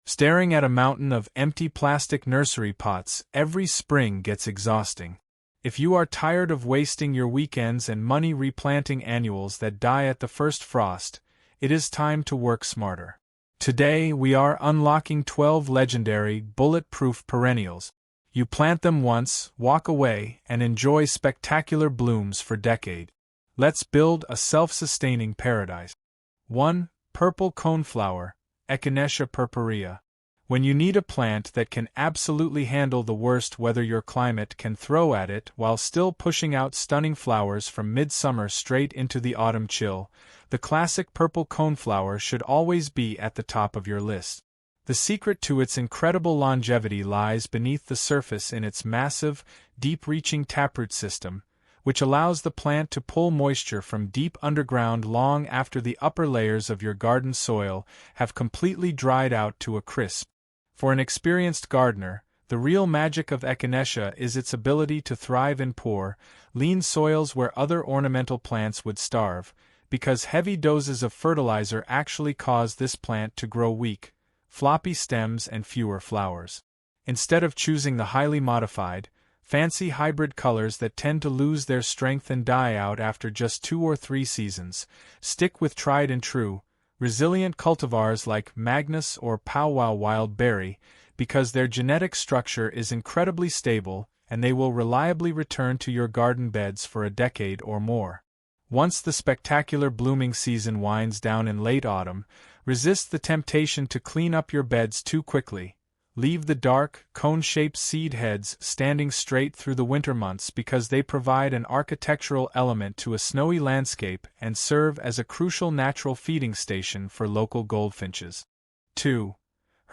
Staring at a mountain of empty plastic nursery pots every spring gets exhausting. If you are tired of wasting your weekends and money replanting annuals that die at the first frost, it is time to work smarter. Today we are unlocking 12 legendary, bulletproof perennials. You plant them once, walk away, and enjoy spectacular blooms for decades. Let's build a self-sustaining paradise. 1. Purple Coneflower, Echinacea purpurea. When you need a plant that can absolutely handle the worst weather your climate can throw at it while still pushing out stunning flowers from midsummer straight into the autumn chill, the classic purple coneflower should always be at the top of your list. The secret to its incredible longevity lies beneath the surface in its massive, deep-reaching taproot system, which allows the plant to pull moisture from deep underground long after the upper layers of your garden soil have completely dried out to a crisp. For an experienced gardener, the real magic of Echinacea is its ability to thrive in poor, lean soils where other ornamental plants would starve, because heavy doses of fertilizer actually cause this plant to grow weak, floppy stems and fewer flowers. Instead of choosing the highly modified, fancy hybrid colors that tend to lose their strength and die out after just 2 or 3 seasons, stick with tried and true, resilient cultivars like Magnus or Powwow Wild Berry, because their genetic structure is incredibly stable and they will reliably return to your garden beds for a decade or more. Once the spectacular blooming season winds down in late autumn, resist the temptation to clean up your beds too quickly. Leave the dark, cone-shaped seed heads standing straight through the winter months because they provide an architectural element to a snowy landscape and serve as a crucial natural feeding station for local goldfinches. 2.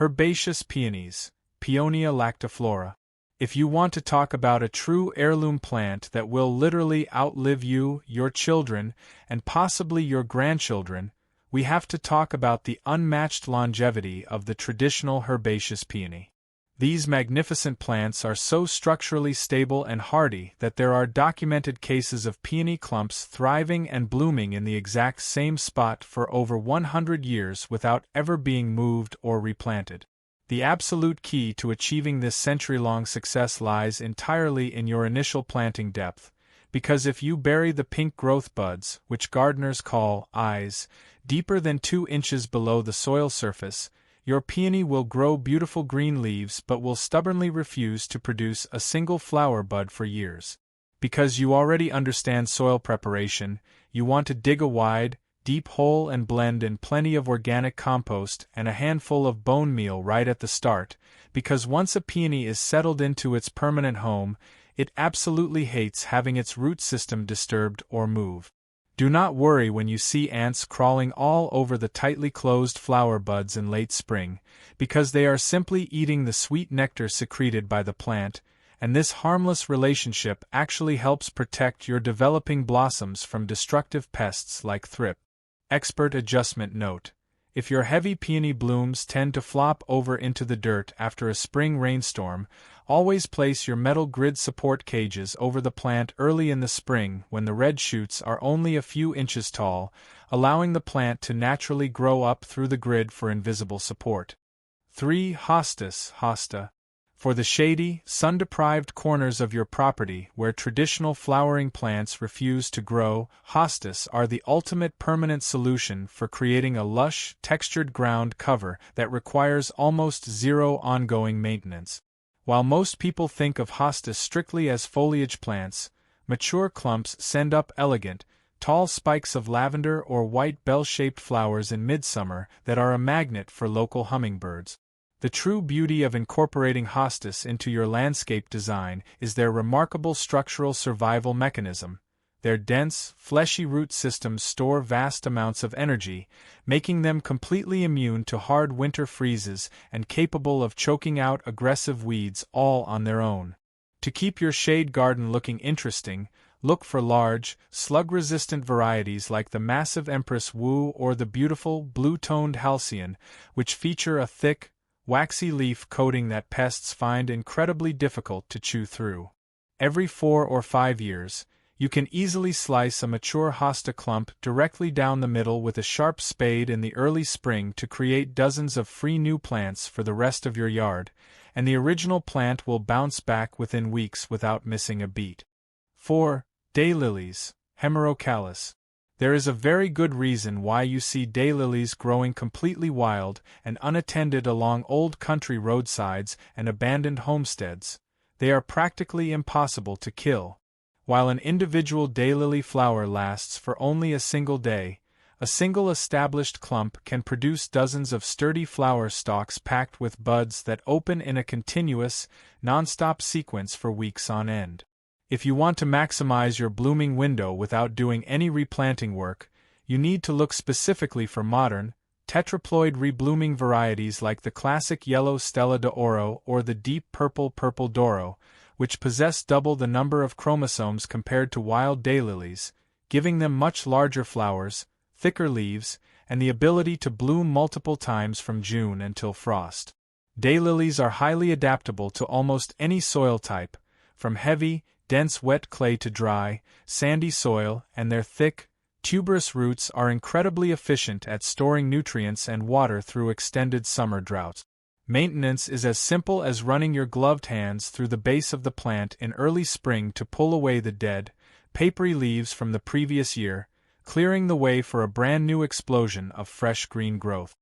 Herbaceous Peonies, Peonia lactiflora. If you want to talk about a true heirloom plant that will literally outlive you, your children, and possibly your grandchildren, we have to talk about the unmatched longevity of the traditional herbaceous peony. These magnificent plants are so structurally stable and hardy that there are documented cases of peony clumps thriving and blooming in the exact same spot for over 100 years without ever being moved or replanted. The absolute key to achieving this century-long success lies entirely in your initial planting depth, because if you bury the pink growth buds, which gardeners call eyes, deeper than 2 inches below the soil surface, your peony will grow beautiful green leaves but will stubbornly refuse to produce a single flower bud for years. Because you already understand soil preparation, you want to dig a wide, deep hole and blend in plenty of organic compost and a handful of bone meal right at the start, because once a peony is settled into its permanent home, it absolutely hates having its root system disturbed or moved. Do not worry when you see ants crawling all over the tightly closed flower buds in late spring, because they are simply eating the sweet nectar secreted by the plant, and this harmless relationship actually helps protect your developing blossoms from destructive pests like thrip. Expert adjustment note: if your heavy peony blooms tend to flop over into the dirt after a spring rainstorm, always place your metal grid support cages over the plant early in the spring when the red shoots are only a few inches tall, allowing the plant to naturally grow up through the grid for invisible support. 3. Hostas, Hosta. For the shady, sun-deprived corners of your property where traditional flowering plants refuse to grow, hostas are the ultimate permanent solution for creating a lush, textured ground cover that requires almost zero ongoing maintenance. While most people think of hostas strictly as foliage plants, mature clumps send up elegant, tall spikes of lavender or white bell-shaped flowers in midsummer that are a magnet for local hummingbirds. The true beauty of incorporating hostas into your landscape design is their remarkable structural survival mechanism. Their dense, fleshy root systems store vast amounts of energy, making them completely immune to hard winter freezes and capable of choking out aggressive weeds all on their own. To keep your shade garden looking interesting, look for large, slug-resistant varieties like the massive Empress Wu or the beautiful, blue-toned Halcyon, which feature a thick, waxy leaf coating that pests find incredibly difficult to chew through. Every 4 or 5 years, You can easily slice a mature hosta clump directly down the middle with a sharp spade in the early spring to create dozens of free new plants for the rest of your yard, and the original plant will bounce back within weeks without missing a beat. 4. Daylilies, Hemerocallis. There is a very good reason why you see daylilies growing completely wild and unattended along old country roadsides and abandoned homesteads. They are practically impossible to kill. While an individual daylily flower lasts for only a single day, a single established clump can produce dozens of sturdy flower stalks packed with buds that open in a continuous, non-stop sequence for weeks on end. If you want to maximize your blooming window without doing any replanting work, you need to look specifically for modern, tetraploid reblooming varieties like the classic yellow Stella d'Oro or the deep purple Purple d'Oro, which possess double the number of chromosomes compared to wild daylilies, giving them much larger flowers, thicker leaves, and the ability to bloom multiple times from June until frost. Daylilies are highly adaptable to almost any soil type, from heavy, dense wet clay to dry, sandy soil, and their thick, tuberous roots are incredibly efficient at storing nutrients and water through extended summer droughts. Maintenance is as simple as running your gloved hands through the base of the plant in early spring to pull away the dead, papery leaves from the previous year, clearing the way for a brand new explosion of fresh green growth.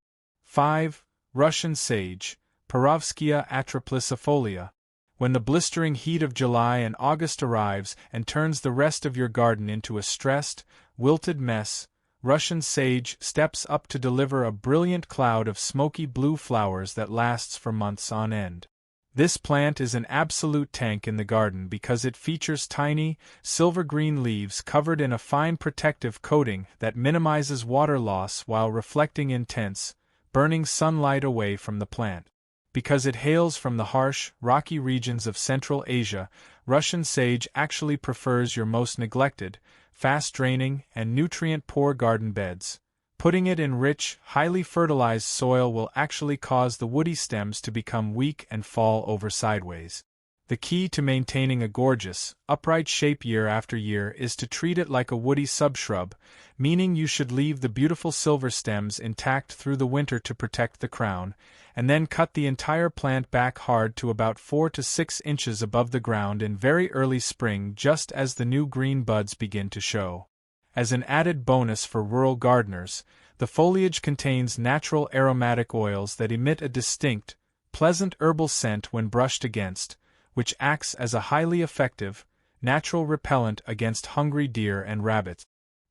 5. Russian Sage, Perovskia atriplycifolia. When the blistering heat of July and August arrives and turns the rest of your garden into a stressed, wilted mess, Russian sage steps up to deliver a brilliant cloud of smoky blue flowers that lasts for months on end. This plant is an absolute tank in the garden because it features tiny, silver-green leaves covered in a fine protective coating that minimizes water loss while reflecting intense, burning sunlight away from the plant. Because it hails from the harsh, rocky regions of Central Asia, Russian sage actually prefers your most neglected, fast-draining, and nutrient-poor garden beds. Putting it in rich, highly fertilized soil will actually cause the woody stems to become weak and fall over sideways. The key to maintaining a gorgeous, upright shape year after year is to treat it like a woody subshrub, meaning you should leave the beautiful silver stems intact through the winter to protect the crown, and then cut the entire plant back hard to about 4 to 6 inches above the ground in very early spring just as the new green buds begin to show. As an added bonus for rural gardeners, the foliage contains natural aromatic oils that emit a distinct, pleasant herbal scent when brushed against, which acts as a highly effective, natural repellent against hungry deer and rabbits.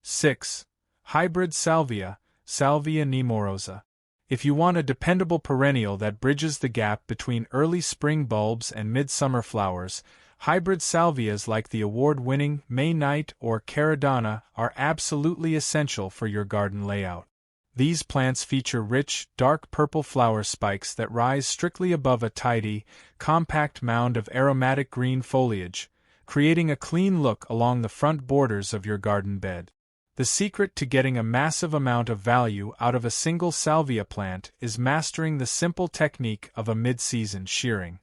6. Hybrid Salvia, Salvia nemorosa. If you want a dependable perennial that bridges the gap between early spring bulbs and midsummer flowers, hybrid salvias like the award-winning May Night or Caradonna are absolutely essential for your garden layout. These plants feature rich, dark purple flower spikes that rise strictly above a tidy, compact mound of aromatic green foliage, creating a clean look along the front borders of your garden bed. The secret to getting a massive amount of value out of a single salvia plant is mastering the simple technique of a mid-season shearing.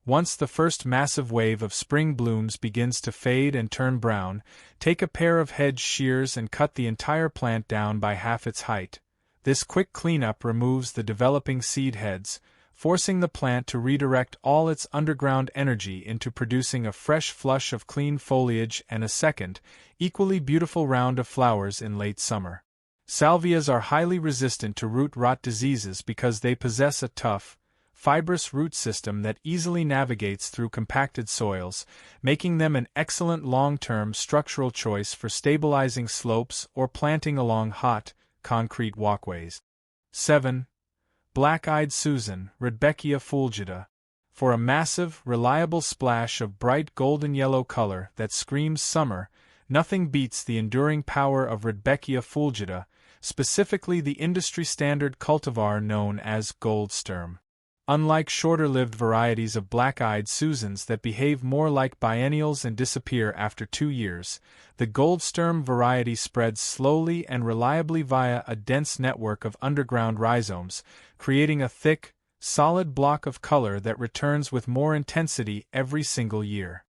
Once the first massive wave of spring blooms begins to fade and turn brown, take a pair of hedge shears and cut the entire plant down by half its height. This quick cleanup removes the developing seed heads, forcing the plant to redirect all its underground energy into producing a fresh flush of clean foliage and a second, equally beautiful round of flowers in late summer. Salvias are highly resistant to root rot diseases because they possess a tough, fibrous root system that easily navigates through compacted soils, making them an excellent long-term structural choice for stabilizing slopes or planting along hot, concrete walkways. 7. Black-eyed Susan, Rudbeckia fulgida. For a massive, reliable splash of bright golden yellow color that screams summer, nothing beats the enduring power of Rudbeckia fulgida, specifically the industry-standard cultivar known as Gold Sturm. Unlike shorter-lived varieties of black-eyed Susans that behave more like biennials and disappear after 2 years, the Gold Sturm variety spreads slowly and reliably via a dense network of underground rhizomes, creating a thick, solid block of color that returns with more intensity every single year.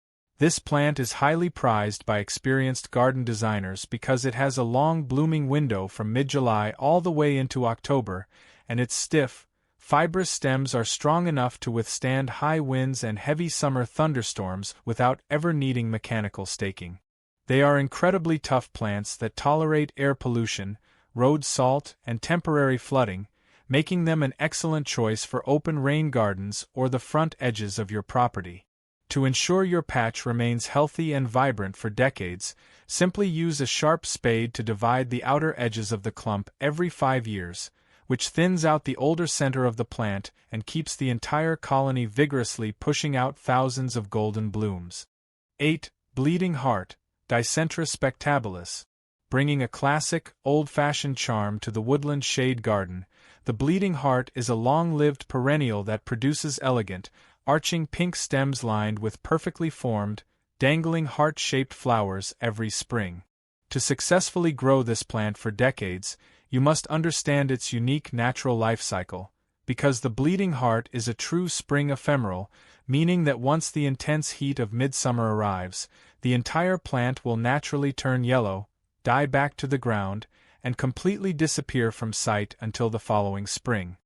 This plant is highly prized by experienced garden designers because it has a long blooming window from mid-July all the way into October, and its stiff, fibrous stems are strong enough to withstand high winds and heavy summer thunderstorms without ever needing mechanical staking. They are incredibly tough plants that tolerate air pollution, road salt, and temporary flooding, making them an excellent choice for open rain gardens or the front edges of your property. To ensure your patch remains healthy and vibrant for decades, simply use a sharp spade to divide the outer edges of the clump every 5 years, which thins out the older center of the plant and keeps the entire colony vigorously pushing out thousands of golden blooms. 8. Bleeding Heart, Dicentra spectabilis. Bringing a classic, old-fashioned charm to the woodland shade garden, the bleeding heart is a long-lived perennial that produces elegant, arching pink stems lined with perfectly formed, dangling heart-shaped flowers every spring. To successfully grow this plant for decades, you must understand its unique natural life cycle, because the bleeding heart is a true spring ephemeral, meaning that once the intense heat of midsummer arrives, the entire plant will naturally turn yellow, die back to the ground, and completely disappear from sight until the following spring.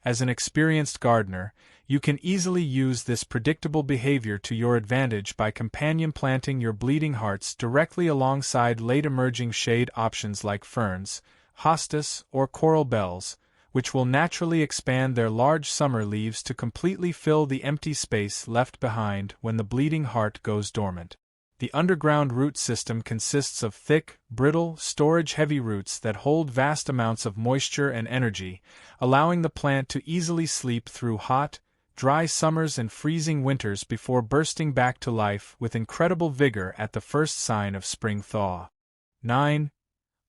As an experienced gardener, you can easily use this predictable behavior to your advantage by companion planting your bleeding hearts directly alongside late-emerging shade options like ferns, hostas, or coral bells, which will naturally expand their large summer leaves to completely fill the empty space left behind when the bleeding heart goes dormant. The underground root system consists of thick, brittle, storage-heavy roots that hold vast amounts of moisture and energy, allowing the plant to easily sleep through hot, dry summers and freezing winters before bursting back to life with incredible vigor at the first sign of spring thaw. 9.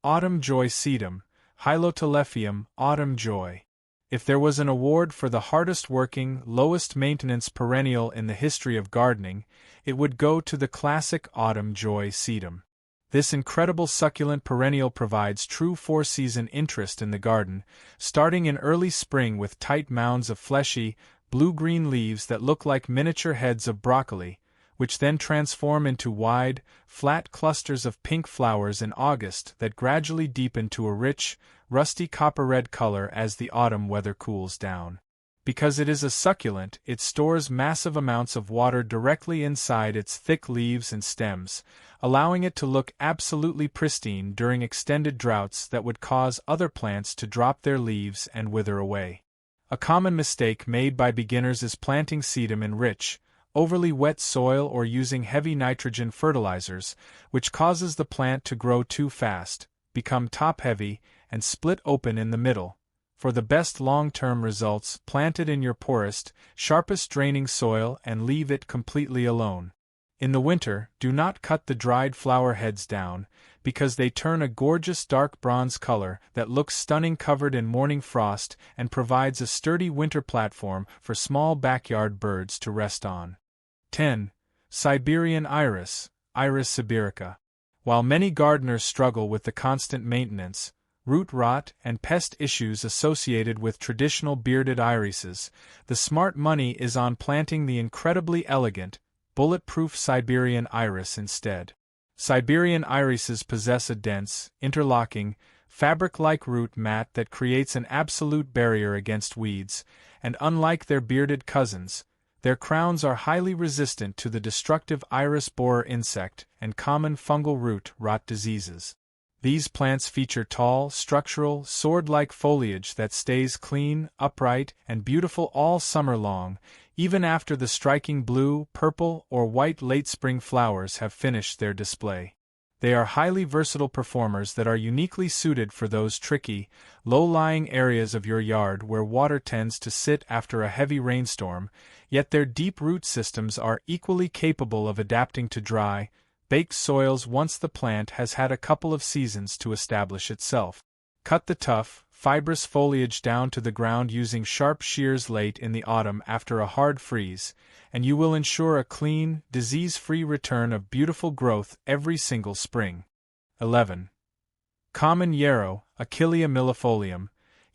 Autumn Joy Sedum, Hylotelephium, Autumn Joy. If there was an award for the hardest-working, lowest-maintenance perennial in the history of gardening, it would go to the classic Autumn Joy Sedum. This incredible succulent perennial provides true four-season interest in the garden, starting in early spring with tight mounds of fleshy, blue-green leaves that look like miniature heads of broccoli, which then transform into wide, flat clusters of pink flowers in August that gradually deepen to a rich, rusty copper-red color as the autumn weather cools down. Because it is a succulent, it stores massive amounts of water directly inside its thick leaves and stems, allowing it to look absolutely pristine during extended droughts that would cause other plants to drop their leaves and wither away. A common mistake made by beginners is planting sedum in rich, overly wet soil or using heavy nitrogen fertilizers, which causes the plant to grow too fast, become top-heavy, and split open in the middle. For the best long-term results, plant it in your poorest, sharpest draining soil and leave it completely alone. In the winter, do not cut the dried flower heads down, because they turn a gorgeous dark bronze color that looks stunning covered in morning frost and provides a sturdy winter platform for small backyard birds to rest on. 10. Siberian Iris, Iris sibirica. While many gardeners struggle with the constant maintenance, root rot, and pest issues associated with traditional bearded irises, the smart money is on planting the incredibly elegant, bulletproof Siberian iris instead. Siberian irises possess a dense, interlocking, fabric-like root mat that creates an absolute barrier against weeds, and unlike their bearded cousins, their crowns are highly resistant to the destructive iris borer insect and common fungal root rot diseases. These plants feature tall, structural, sword-like foliage that stays clean, upright, and beautiful all summer long, even after the striking blue, purple, or white late-spring flowers have finished their display. They are highly versatile performers that are uniquely suited for those tricky, low-lying areas of your yard where water tends to sit after a heavy rainstorm, yet their deep root systems are equally capable of adapting to dry, baked soils once the plant has had a couple of seasons to establish itself. Cut the tough, fibrous foliage down to the ground using sharp shears late in the autumn after a hard freeze, and you will ensure a clean, disease-free return of beautiful growth every single spring. 11. Common yarrow, Achillea millefolium.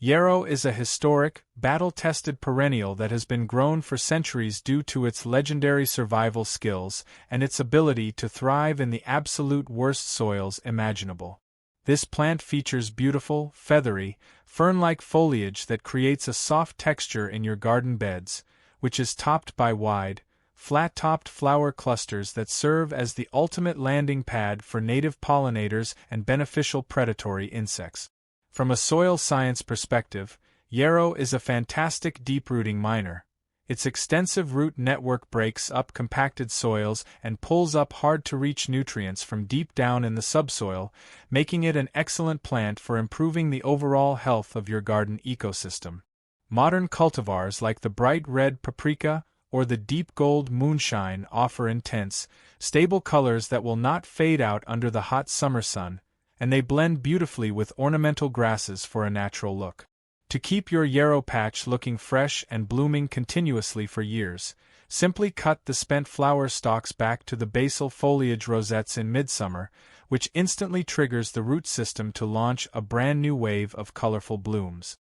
Yarrow is a historic, battle-tested perennial that has been grown for centuries due to its legendary survival skills and its ability to thrive in the absolute worst soils imaginable. This plant features beautiful, feathery, fern-like foliage that creates a soft texture in your garden beds, which is topped by wide, flat-topped flower clusters that serve as the ultimate landing pad for native pollinators and beneficial predatory insects. From a soil science perspective, yarrow is a fantastic deep-rooting miner. Its extensive root network breaks up compacted soils and pulls up hard-to-reach nutrients from deep down in the subsoil, making it an excellent plant for improving the overall health of your garden ecosystem. Modern cultivars like the bright red paprika or the deep gold moonshine offer intense, stable colors that will not fade out under the hot summer sun, and they blend beautifully with ornamental grasses for a natural look. To keep your yarrow patch looking fresh and blooming continuously for years, simply cut the spent flower stalks back to the basal foliage rosettes in midsummer, which instantly triggers the root system to launch a brand new wave of colorful blooms.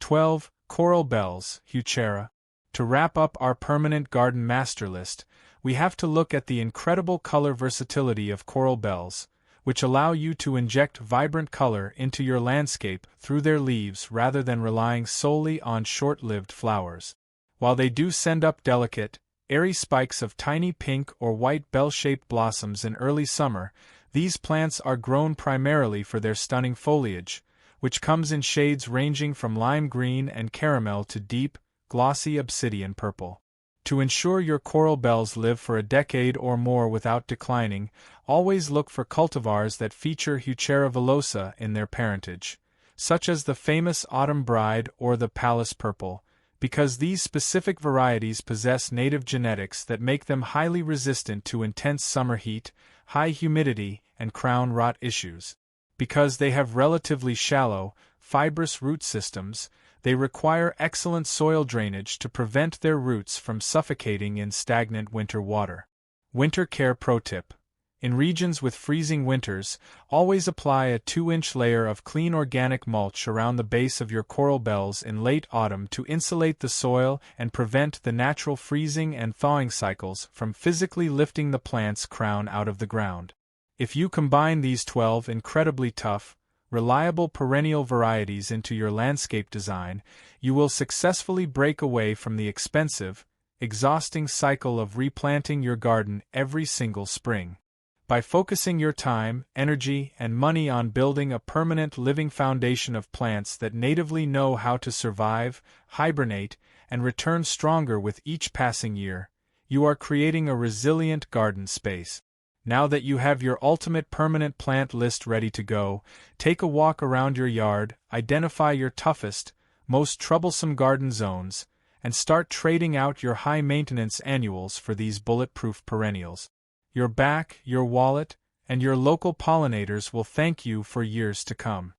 12. Coral bells, Heuchera. To wrap up our permanent garden master list, we have to look at the incredible color versatility of coral bells, which allow you to inject vibrant color into your landscape through their leaves rather than relying solely on short-lived flowers. While they do send up delicate, airy spikes of tiny pink or white bell-shaped blossoms in early summer, these plants are grown primarily for their stunning foliage, which comes in shades ranging from lime green and caramel to deep, glossy obsidian purple. To ensure your coral bells live for a decade or more without declining, always look for cultivars that feature Heuchera villosa in their parentage, such as the famous Autumn Bride or the Palace Purple, because these specific varieties possess native genetics that make them highly resistant to intense summer heat, high humidity, and crown rot issues. Because they have relatively shallow, fibrous root systems, they require excellent soil drainage to prevent their roots from suffocating in stagnant winter water. Winter care pro tip. In regions with freezing winters, always apply a 2-inch layer of clean organic mulch around the base of your coral bells in late autumn to insulate the soil and prevent the natural freezing and thawing cycles from physically lifting the plant's crown out of the ground. If you combine these 12 incredibly tough, reliable perennial varieties into your landscape design, you will successfully break away from the expensive, exhausting cycle of replanting your garden every single spring. By focusing your time, energy, and money on building a permanent living foundation of plants that natively know how to survive, hibernate, and return stronger with each passing year, you are creating a resilient garden space. Now that you have your ultimate permanent plant list ready to go, take a walk around your yard, identify your toughest, most troublesome garden zones, and start trading out your high-maintenance annuals for these bulletproof perennials. Your back, your wallet, and your local pollinators will thank you for years to come.